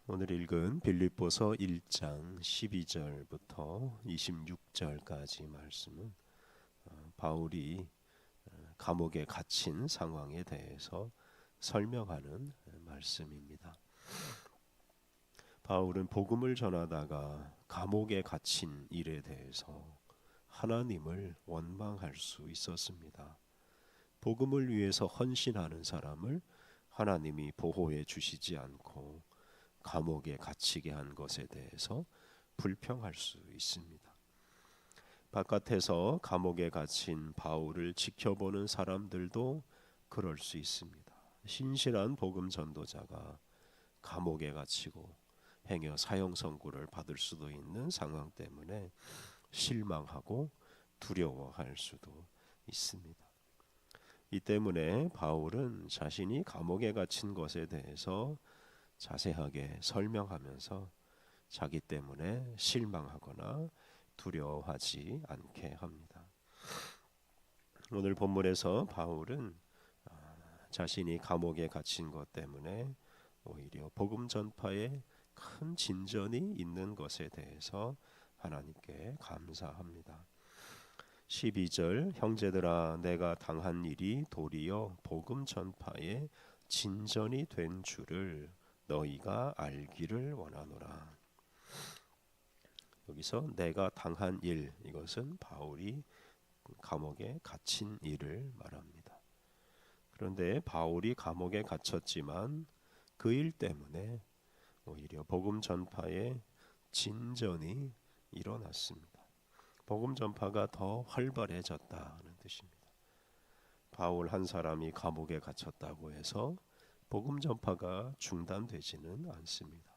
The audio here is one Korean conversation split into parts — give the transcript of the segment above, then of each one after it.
오늘 읽은 빌립보서 1장 12절부터 26절까지 말씀은 바울이 감옥에 갇힌 상황에 대해서 설명하는 말씀입니다. 바울은 복음을 전하다가 감옥에 갇힌 일에 대해서 하나님을 원망할 수 있었습니다. 복음을 위해서 헌신하는 사람을 하나님이 보호해 주시지 않고 감옥에 갇히게 한 것에 대해서 불평할 수 있습니다. 바깥에서 감옥에 갇힌 바울을 지켜보는 사람들도 그럴 수 있습니다. 신실한 복음 전도자가 감옥에 갇히고 행여 사형 선고를 받을 수도 있는 상황 때문에 실망하고 두려워할 수도 있습니다. 이 때문에 바울은 자신이 감옥에 갇힌 것에 대해서 자세하게 설명하면서 자기 때문에 실망하거나 두려워하지 않게 합니다. 오늘 본문에서 바울은 자신이 감옥에 갇힌 것 때문에 오히려 복음 전파에 큰 진전이 있는 것에 대해서 하나님께 감사합니다. 12절 형제들아 내가 당한 일이 도리어 복음 전파에 진전이 된 줄을 너희가 알기를 원하노라. 여기서 내가 당한 일, 이것은 바울이 감옥에 갇힌 일을 말합니다. 그런데 바울이 감옥에 갇혔지만 그 일 때문에 오히려 복음 전파에 진전이 일어났습니다. 복음 전파가 더 활발해졌다는 뜻입니다. 바울 한 사람이 감옥에 갇혔다고 해서 복음 전파가 중단되지는 않습니다.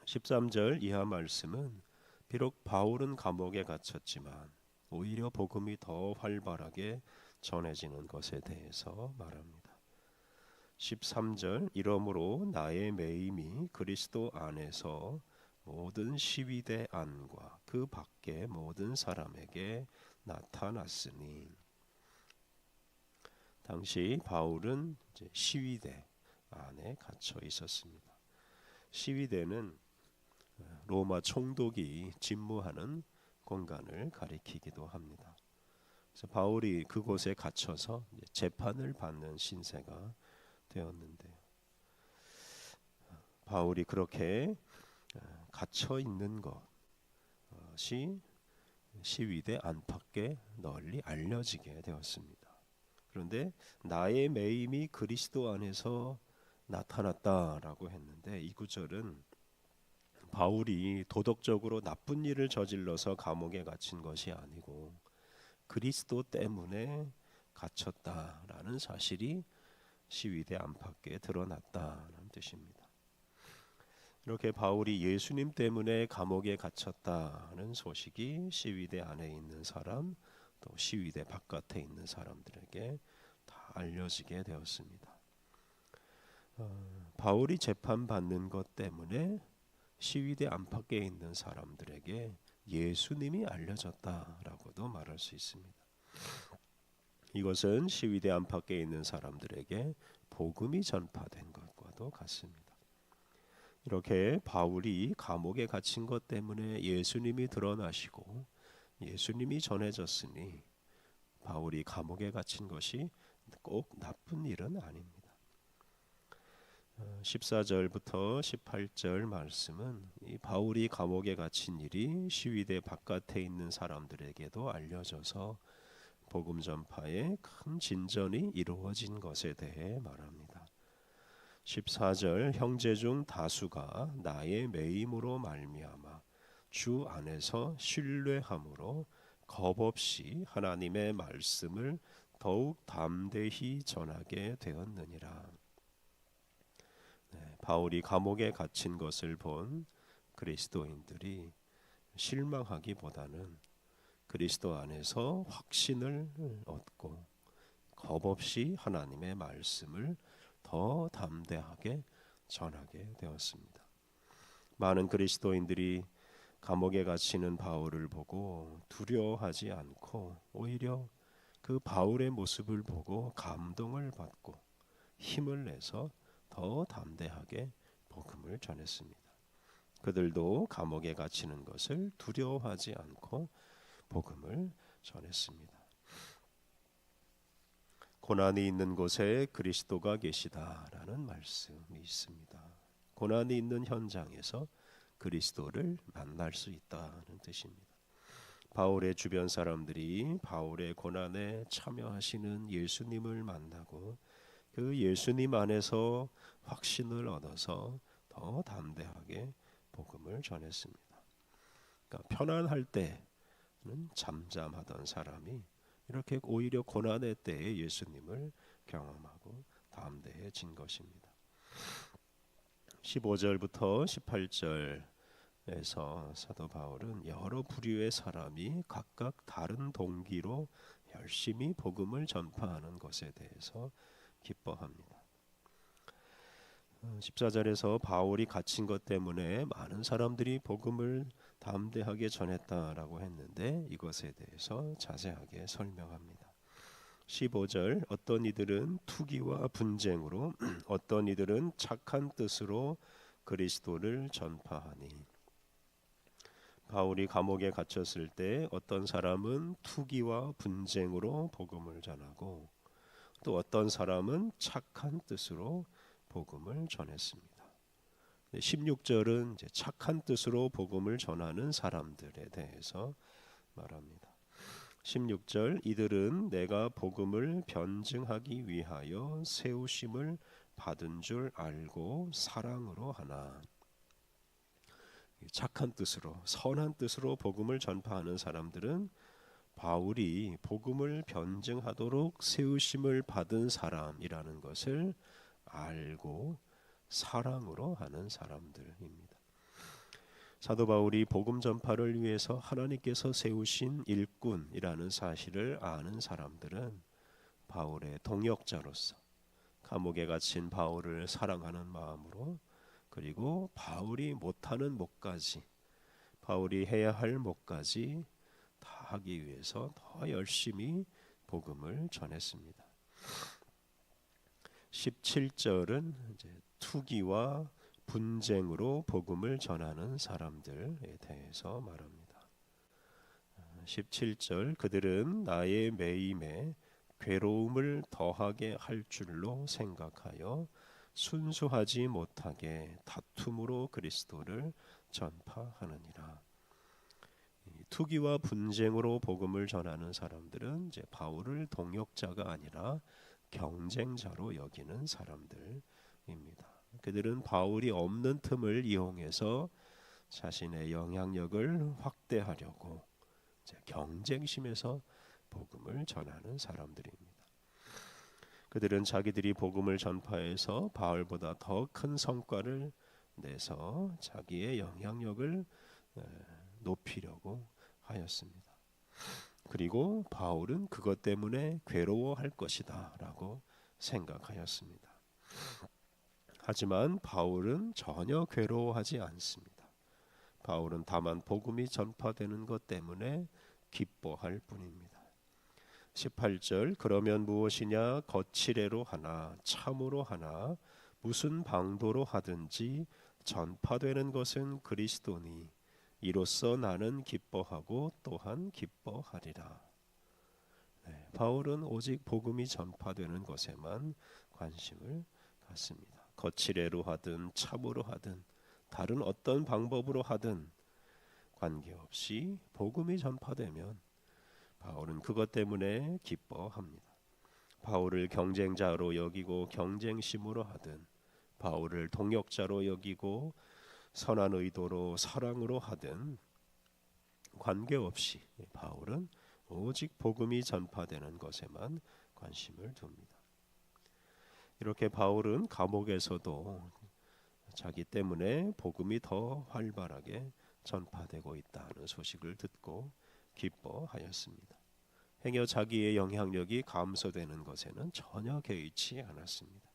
13절 이하 말씀은 비록 바울은 감옥에 갇혔지만 오히려 복음이 더 활발하게 전해지는 것에 대해서 말합니다. 13절 이러므로 나의 매임이 그리스도 안에서 모든 시위대 안과 그 밖의 모든 사람에게 나타났으니, 당시 바울은 시위대 안에 갇혀 있었습니다. 시위대는 로마 총독이 집무하는 공간을 가리키기도 합니다. 그래서 바울이 그곳에 갇혀서 재판을 받는 신세가 되었는데요. 바울이 그렇게 갇혀 있는 것이 시위대 안팎에 널리 알려지게 되었습니다. 그런데 나의 매임이 그리스도 안에서 나타났다라고 했는데, 이 구절은 바울이 도덕적으로 나쁜 일을 저질러서 감옥에 갇힌 것이 아니고 그리스도 때문에 갇혔다라는 사실이 시위대 안팎에 드러났다는 뜻입니다. 이렇게 바울이 예수님 때문에 감옥에 갇혔다는 소식이 시위대 안에 있는 사람, 또 시위대 바깥에 있는 사람들에게 다 알려지게 되었습니다. 바울이 재판받는 것 때문에 시위대 안팎에 있는 사람들에게 예수님이 알려졌다라고도 말할 수 있습니다. 이것은 시위대 안팎에 있는 사람들에게 복음이 전파된 것과도 같습니다. 이렇게 바울이 감옥에 갇힌 것 때문에 예수님이 드러나시고 예수님이 전해졌으니 바울이 감옥에 갇힌 것이 꼭 나쁜 일은 아닙니다. 14절부터 18절 말씀은 이 바울이 감옥에 갇힌 일이 시위대 바깥에 있는 사람들에게도 알려져서 복음 전파에 큰 진전이 이루어진 것에 대해 말합니다. 14절 형제 중 다수가 나의 매임으로 말미암아 주 안에서 신뢰함으로 겁없이 하나님의 말씀을 더욱 담대히 전하게 되었느니라. 바울이 감옥에 갇힌 것을 본 그리스도인들이 실망하기보다는 그리스도 안에서 확신을 얻고 겁없이 하나님의 말씀을 더 담대하게 전하게 되었습니다. 많은 그리스도인들이 감옥에 갇히는 바울을 보고 두려워하지 않고 오히려 그 바울의 모습을 보고 감동을 받고 힘을 내서 더 담대하게 복음을 전했습니다. 그들도 감옥에 갇히는 것을 두려워하지 않고 복음을 전했습니다. 고난이 있는 곳에 그리스도가 계시다라는 말씀이 있습니다. 고난이 있는 현장에서 그리스도를 만날 수 있다는 뜻입니다. 바울의 주변 사람들이 바울의 고난에 참여하시는 예수님을 만나고 그 예수님 안에서 확신을 얻어서 더 담대하게 복음을 전했습니다. 그러니까 편안할 때는 잠잠하던 사람이 이렇게 오히려 고난의 때에 예수님을 경험하고 담대해진 것입니다. 15절부터 18절에서 사도 바울은 여러 부류의 사람이 각각 다른 동기로 열심히 복음을 전파하는 것에 대해서 기뻐합니다. 14절에서 바울이 갇힌 것 때문에 많은 사람들이 복음을 담대하게 전했다라고 했는데 이것에 대해서 자세하게 설명합니다. 15절 어떤 이들은 투기와 분쟁으로 어떤 이들은 착한 뜻으로 그리스도를 전파하니 바울이 감옥에 갇혔을 때 어떤 사람은 투기와 분쟁으로 복음을 전하고 또 어떤 사람은 착한 뜻으로 복음을 전했습니다. 16절은 이제 착한 뜻으로 복음을 전하는 사람들에 대해서 말합니다. 16절 이들은 내가 복음을 변증하기 위하여 세우심을 받은 줄 알고 사랑으로 하나. 착한 뜻으로 선한 뜻으로 복음을 전파하는 사람들은 바울이 복음을 변증하도록 세우심을 받은 사람이라는 것을 알고 사랑으로 하는 사람들입니다. 사도 바울이 복음 전파를 위해서 하나님께서 세우신 일꾼이라는 사실을 아는 사람들은 바울의 동역자로서 감옥에 갇힌 바울을 사랑하는 마음으로 그리고 바울이 못하는 몫까지 바울이 해야 할 몫까지 다 하기 위해서 더 열심히 복음을 전했습니다. 17절은 이제 투기와 분쟁으로 복음을 전하는 사람들에 대해서 말합니다. 17절 그들은 나의 매임에 괴로움을 더하게 할 줄로 생각하여 순수하지 못하게 다툼으로 그리스도를 전파하느니라. 투기와 분쟁으로 복음을 전하는 사람들은 이제 바울을 동역자가 아니라 경쟁자로 여기는 사람들입니다. 그들은 바울이 없는 틈을 이용해서 자신의 영향력을 확대하려고 경쟁심에서 복음을 전하는 사람들입니다. 그들은 자기들이 복음을 전파해서 바울보다 더 큰 성과를 내서 자기의 영향력을 높이려고 하였습니다. 그리고 바울은 그것 때문에 괴로워할 것이다 라고 생각하였습니다. 하지만 바울은 전혀 괴로워하지 않습니다. 바울은 다만 복음이 전파되는 것 때문에 기뻐할 뿐입니다. 18절 그러면 무엇이냐 거칠애로 하나 참으로 하나 무슨 방도로 하든지 전파되는 것은 그리스도니 이로써 나는 기뻐하고 또한 기뻐하리라. 바울은 오직 복음이 전파되는 것에만 관심을 갖습니다. 거칠애로 하든 참으로 하든 다른 어떤 방법으로 하든 관계없이 복음이 전파되면 바울은 그것 때문에 기뻐합니다. 바울을 경쟁자로 여기고 경쟁심으로 하든 바울을 동역자로 여기고 선한 의도로 사랑으로 하든 관계없이 바울은 오직 복음이 전파되는 것에만 관심을 둡니다. 이렇게 바울은 감옥에서도 자기 때문에 복음이 더 활발하게 전파되고 있다는 소식을 듣고 기뻐하였습니다. 행여 자기의 영향력이 감소되는 것에는 전혀 개의치 않았습니다.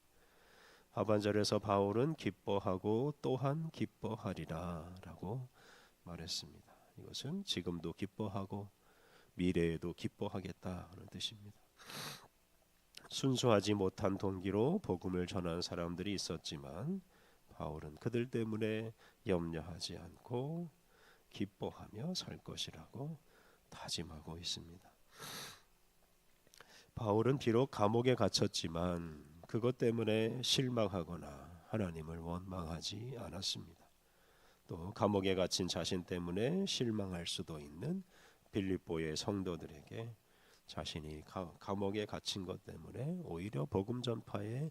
하반절에서 바울은 기뻐하고 또한 기뻐하리라 라고 말했습니다. 이것은 지금도 기뻐하고 미래에도 기뻐하겠다는 뜻입니다. 순수하지 못한 동기로 복음을 전한 사람들이 있었지만 바울은 그들 때문에 염려하지 않고 기뻐하며 살 것이라고 다짐하고 있습니다. 바울은 비록 감옥에 갇혔지만 그것 때문에 실망하거나 하나님을 원망하지 않았습니다. 또 감옥에 갇힌 자신 때문에 실망할 수도 있는 빌립보의 성도들에게 자신이 감옥에 갇힌 것 때문에 오히려 복음 전파에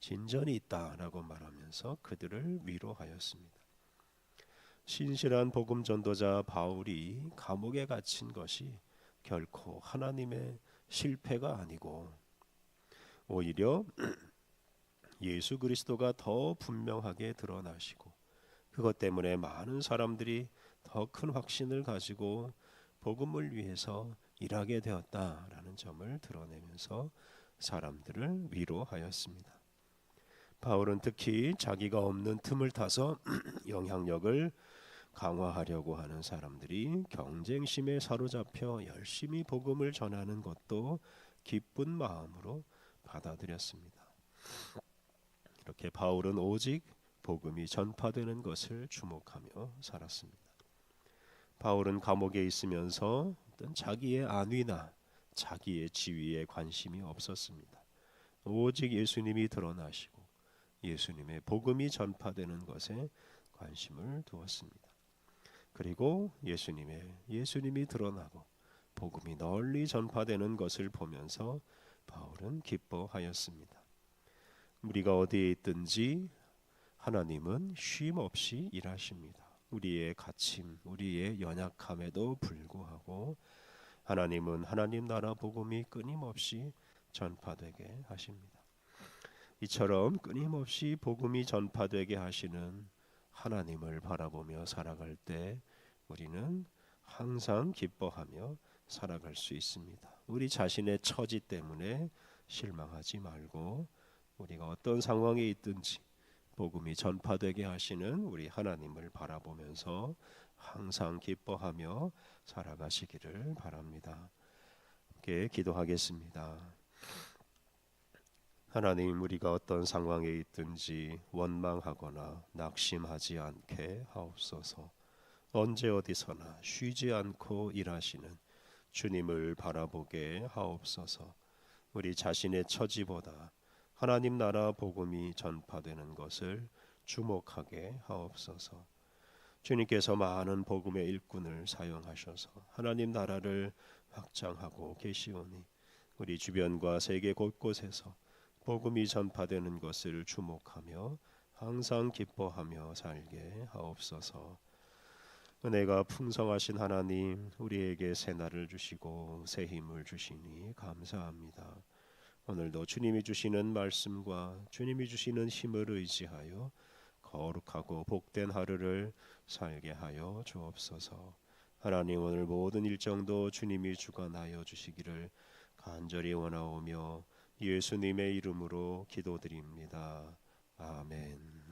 진전이 있다라고 말하면서 그들을 위로하였습니다. 신실한 복음 전도자 바울이 감옥에 갇힌 것이 결코 하나님의 실패가 아니고 오히려 예수 그리스도가 더 분명하게 드러나시고 그것 때문에 많은 사람들이 더 큰 확신을 가지고 복음을 위해서 일하게 되었다라는 점을 드러내면서 사람들을 위로하였습니다. 바울은 특히 자기가 없는 틈을 타서 영향력을 강화하려고 하는 사람들이 경쟁심에 사로잡혀 열심히 복음을 전하는 것도 기쁜 마음으로 받아들였습니다. 이렇게 바울은 오직 복음이 전파되는 것을 주목하며 살았습니다. 바울은 감옥에 있으면서 어떤 자기의 안위나 자기의 지위에 관심이 없었습니다. 오직 예수님이 드러나시고 예수님의 복음이 전파되는 것에 관심을 두었습니다. 그리고 예수님이 드러나고 복음이 널리 전파되는 것을 보면서 바울은 기뻐하였습니다. 우리가 어디에 있든지 하나님은 쉼 없이 일하십니다. 우리의 갇힘, 우리의 연약함에도 불구하고 하나님은 하나님 나라 복음이 끊임없이 전파되게 하십니다. 이처럼 끊임없이 복음이 전파되게 하시는 하나님을 바라보며 살아갈 때 우리는 항상 기뻐하며 살아갈 수 있습니다. 우리 자신의 처지 때문에 실망하지 말고 우리가 어떤 상황에 있든지 복음이 전파되게 하시는 우리 하나님을 바라보면서 항상 기뻐하며 살아가시기를 바랍니다. 함께 기도하겠습니다. 하나님, 우리가 어떤 상황에 있든지 원망하거나 낙심하지 않게 하옵소서. 언제 어디서나 쉬지 않고 일하시는 주님을 바라보게 하옵소서. 우리 자신의 처지보다 하나님 나라 복음이 전파되는 것을 주목하게 하옵소서. 주님께서 많은 복음의 일꾼을 사용하셔서 하나님 나라를 확장하고 계시오니 우리 주변과 세계 곳곳에서 복음이 전파되는 것을 주목하며 항상 기뻐하며 살게 하옵소서. 은혜가 풍성하신 하나님, 우리에게 새 날을 주시고 새 힘을 주시니 감사합니다. 오늘도 주님이 주시는 말씀과 주님이 주시는 힘을 의지하여 거룩하고 복된 하루를 살게 하여 주옵소서. 하나님, 오늘 모든 일정도 주님이 주관하여 주시기를 간절히 원하오며 예수님의 이름으로 기도드립니다. 아멘.